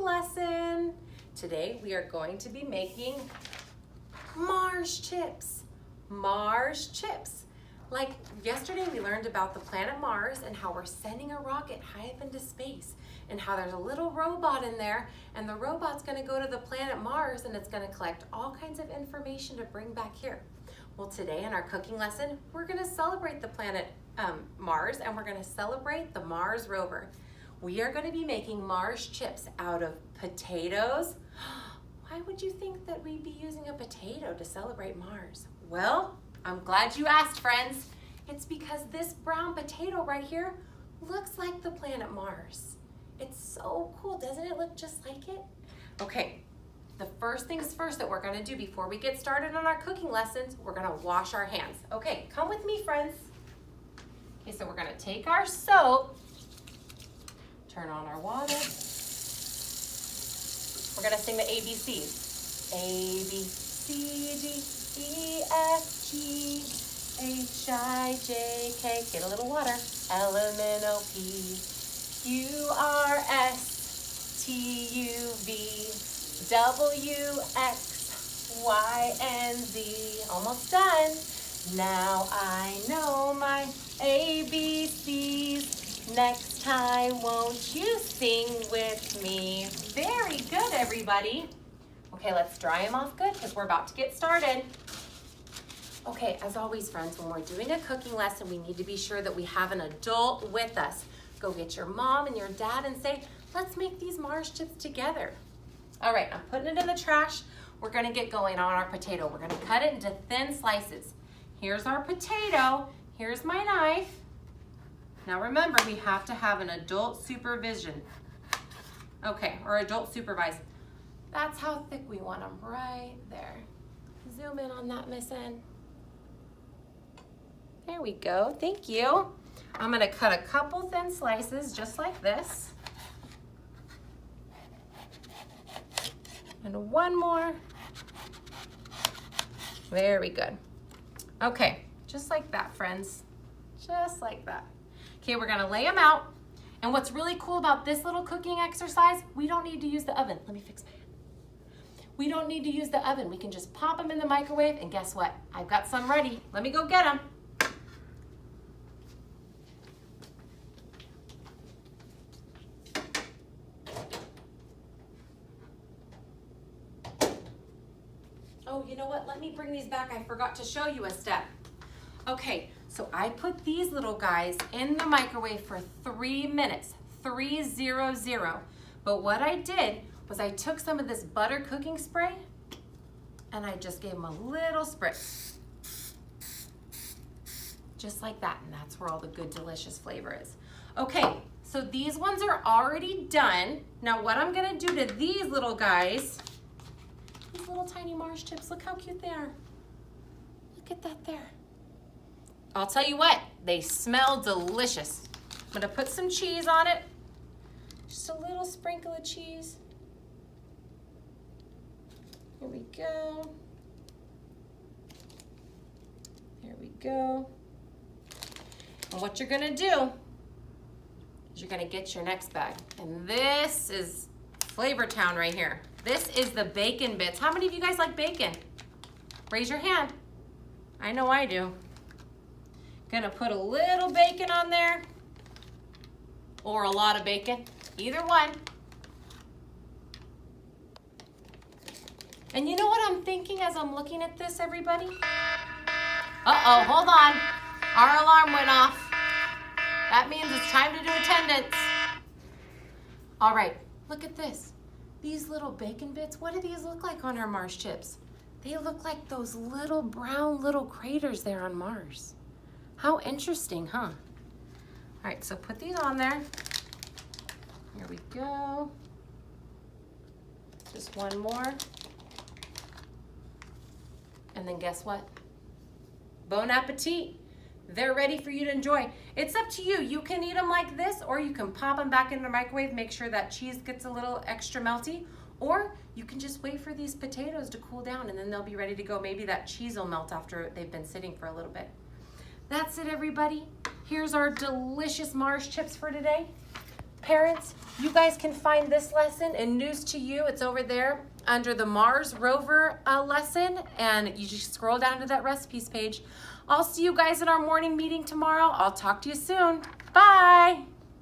lesson. Today we are going to be making Mars chips. Mars chips. Like yesterday we learned about the planet Mars and how we're sending a rocket high up into space and how there's a little robot in there, and the robot's going to go to the planet Mars and it's going to collect all kinds of information to bring back here. Well, today in our cooking lesson, we're going to celebrate the planet Mars, and we're going to celebrate the Mars Rover. We are going to be making Mars chips out of potatoes. Why would you think that we'd be using a potato to celebrate Mars? Well, I'm glad you asked, friends. It's because this brown potato right here looks like the planet Mars. It's so cool. Doesn't it look just like it? Okay, the first things first that we're going to do before we get started on our cooking lessons, we're going to wash our hands. Okay, come with me, friends. Okay, so we're going to take our soap, turn on our water. We're going to sing the ABCs. A, B, C, D, E, F, G, H, I, J, K. Get a little water. L, M, N, O, P, Q, R, S, T, U, V, W, X, Y, and Z. Almost done. Now I know my ABCs. Next time, won't you sing with me? Very good, everybody. Okay, let's dry them off good because we're about to get started. Okay, as always, friends, when we're doing a cooking lesson, we need to be sure that we have an adult with us. Go get your mom and your dad and say, let's make these Mars chips together. All right, I'm putting it in the trash. We're gonna get going on our potato. We're gonna cut it into thin slices. Here's our potato. Here's my knife. Now remember, we have to have an adult supervision. Okay, or adult supervised. That's how thick we want them, right there. Zoom in on that, Miss N. There we go, thank you. I'm gonna cut a couple thin slices just like this. And one more. Very good. Okay, just like that, friends. Just like that. Okay, we're gonna lay them out. And what's really cool about this little cooking exercise, we don't need to use the oven. Let me fix my hand. We don't need to use the oven. We can just pop them in the microwave, and guess what? I've got some ready. Let me go get them. Oh, you know what? Let me bring these back. I forgot to show you a step. Okay, so I put these little guys in the microwave for 3 minutes, 300. But what I did was I took some of this butter cooking spray and I just gave them a little spritz. Just like that, and that's where all the good, delicious flavor is. Okay, so these ones are already done. Now what I'm gonna do to these little guys, these little tiny Mars chips, look how cute they are. Look at that there. I'll tell you what, they smell delicious. I'm gonna put some cheese on it. Just a little sprinkle of cheese. Here we go. There we go. And what you're gonna do is you're gonna get your next bag. And this is Flavor Town right here. This is the bacon bits. How many of you guys like bacon? Raise your hand. I know I do. Gonna put a little bacon on there, or a lot of bacon, either one. And you know what I'm thinking as I'm looking at this, everybody? Uh-oh, hold on. Our alarm went off. That means it's time to do attendance. All right, look at this. These little bacon bits, what do these look like on our Mars chips? They look like those little brown little craters there on Mars. How interesting, huh? All right, so put these on there. Here we go. Just one more. And then guess what? Bon appetit. They're ready for you to enjoy. It's up to you. You can eat them like this, or you can pop them back in the microwave, make sure that cheese gets a little extra melty, or you can just wait for these potatoes to cool down and then they'll be ready to go. Maybe that cheese will melt after they've been sitting for a little bit. That's it, everybody. Here's our delicious Mars chips for today. Parents, you guys can find this lesson in News to You. It's over there under the Mars Rover lesson, and you just scroll down to that recipes page. I'll see you guys at our morning meeting tomorrow. I'll talk to you soon. Bye.